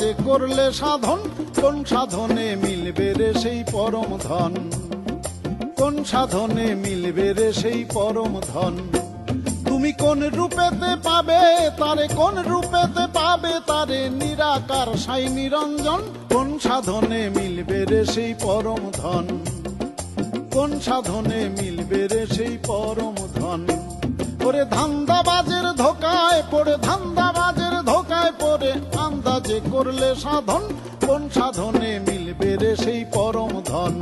যে করলে সাধন, কোন সাধনে মিলবে রে সেই পরম ধন, কোন সাধনে মিলবে রে সেই পরম ধন। তুমি কোন রূপেতে পাবে তারে, কোন রূপেতে পাবে তারে, নিরাকার সাই নিরঞ্জন, কোন সাধনে মিলবে রে সেই পরম ধন, কোন সাধনে মিলবে রে সেই পরম ধন। ওরে ধান্দাবাজের ধোকায় পড়ে, ধান্দাবাজের ধোকায় পড়ে আন্দাজে করলে সাধন, কোন সাধনে মিলবে রে সেই পরম ধন,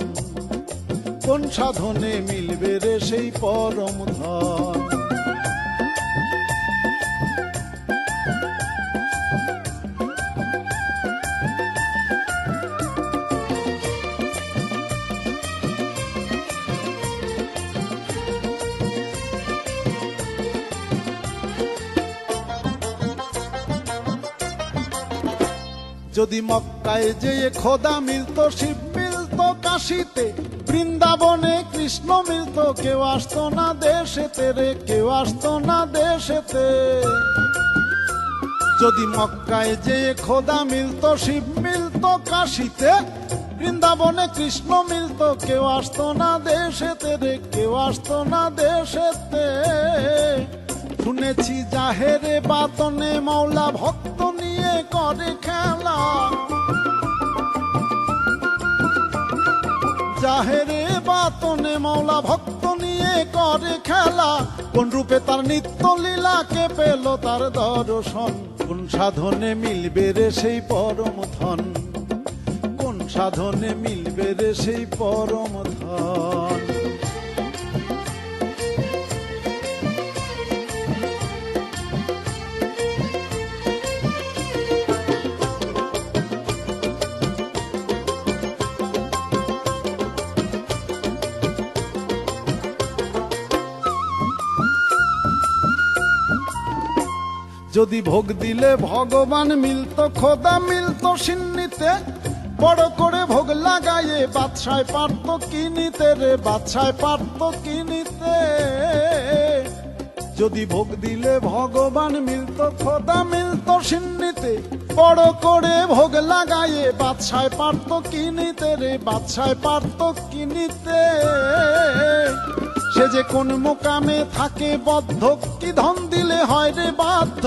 কোন সাধনে মিলবে রে সেই পরম ধন। যদি মক্কায় যেয়ে খোদা মিলত, শিব মিলত কাশীতে, বৃন্দাবনে কৃষ্ণ মিলত, কেউ আসতো না দেশেতে রে, কেউ আসতো না দেশেতে। যদি মক্কায় যেয়ে খোদা মিলত, শিব মিলত কাশীতে, বৃন্দাবনে কৃষ্ণ মিলত, কেউ আসতো না দেশেতে রে, কেউ আসতো না দেশেতে। শুনেছি জাহেরে বাতনে মৌলা ভক্ত নিয়ে করে খেলা, জাহেরে বাতনে মৌলা ভক্ত নিয়ে করে খেলা, কোন রূপে তার নিত্য লীলাকে পেল তার দর্শন, কোন সাধনে মিলবে রে সেই পরম ধন, কোন সাধনে মিলবে রে সেই পরম ধন। যদি ভোগ দিলে ভগবান মিলত, খোদা মিলত সিন্নিতে, বড় করে ভোগ লাগাইয়ে বাদশায় পারত কিনিতে রে, বাদশায় পারত কিনিতে। যদি ভোগ দিলে ভগবান মিলত, খোদা মিলত সিন্নিতে, বড় করে ভোগ লাগাইয়ে বাদশায় পারত কিনিতে রে, বাদশায় পারত কিনিতে। সে যে কোন মোকামে থাকে বদ্ধ, কি ধন দিলে হয় রে বাধ্য,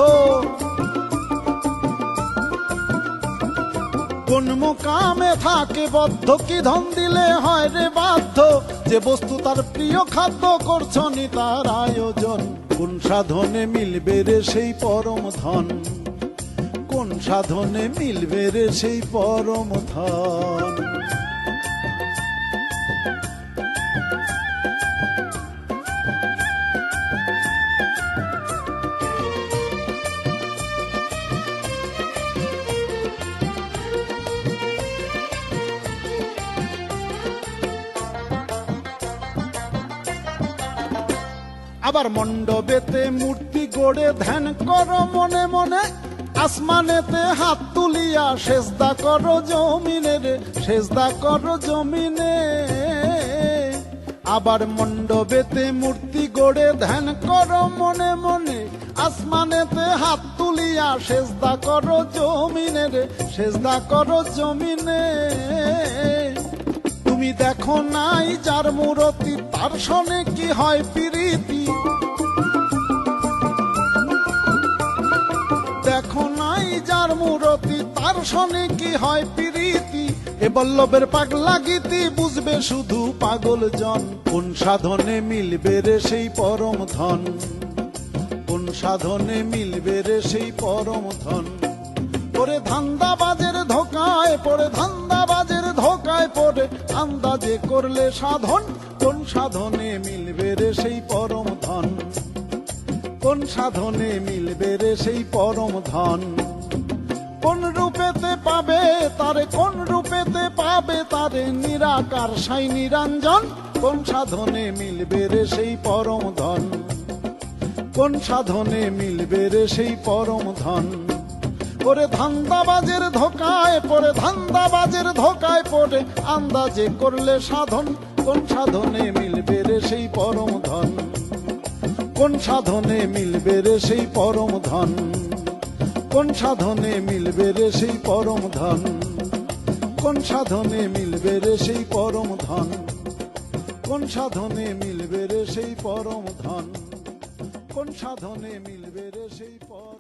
কোন মোকামে থাকে বদ্ধ, কি ধন দিলে হয় রে বাধ্য। যে বস্তু তার প্রিয় খাদ্য করছনি তার আয়োজন, কোন সাধনে মিলবে রে সেই পরম ধন, কোন সাধনে মিলবে রে সেই পরম ধন। আবার মণ্ডপেতে মূর্তি গড়ে ধ্যান করো মনে মনে, আসমানেতে হাত তুলিয়া সেজদা করো জমিনে রে, সেজদা করো জমিনে। আবার মণ্ডপেতে মূর্তি গড়ে ধ্যান করো মনে মনে, আসমানেতে হাত তুলিয়া সেজদা করো জমিনে রে, সেজদা করো জমিনে। তুমি দেখো নাই যার মূরতি, তার সনে কি হয় প্রীতি, দেখো নাই যার মূরতি, তার সনে কি হয় প্রীতি। এ বল্লভের পাগলা গীতি বুঝবে শুধু পাগল জন, কোন সাধনে মিলবে রে সেই পরম ধন, কোন সাধনে মিলবে রে সেই পরম ধন। ওরে ধান্দাবাজের ধোকায় পড়ে, ধান্দাবাজের ধোকায় পড়ে আন্দাজে করলে সাধন, কোন সাধনে মিলবে রে সেই পরম ধন, কোন সাধনে মিলবে রে সেই পরম ধন। কোন রূপেতে পাবে তারে, কোন রূপেতে পাবে তারে, নিরাকার সাই নিরঞ্জন, কোন সাধনে মিলবে রে সেই পরম ধন, কোন সাধনে মিলবে রে সেই পরম ধন। ওরে ধান্দাবাজের ধোকায় পড়ে, ধান্দাবাজের ধোকায় পড়ে আন্দাজে করলে সাধন, কোন সাধনে মিলবে রে সেই পরম ধন, কোন সাধনে মিলবে রে সেই পরম ধন, কোন সাধনে মিলবে রে সেই পরম ধন, কোন সাধনে মিলবে রে সেই পরম ধন, কোন সাধনে মিলবে রে সেই পরম ধন, কোন সাধনে মিলবে রে সেই পরম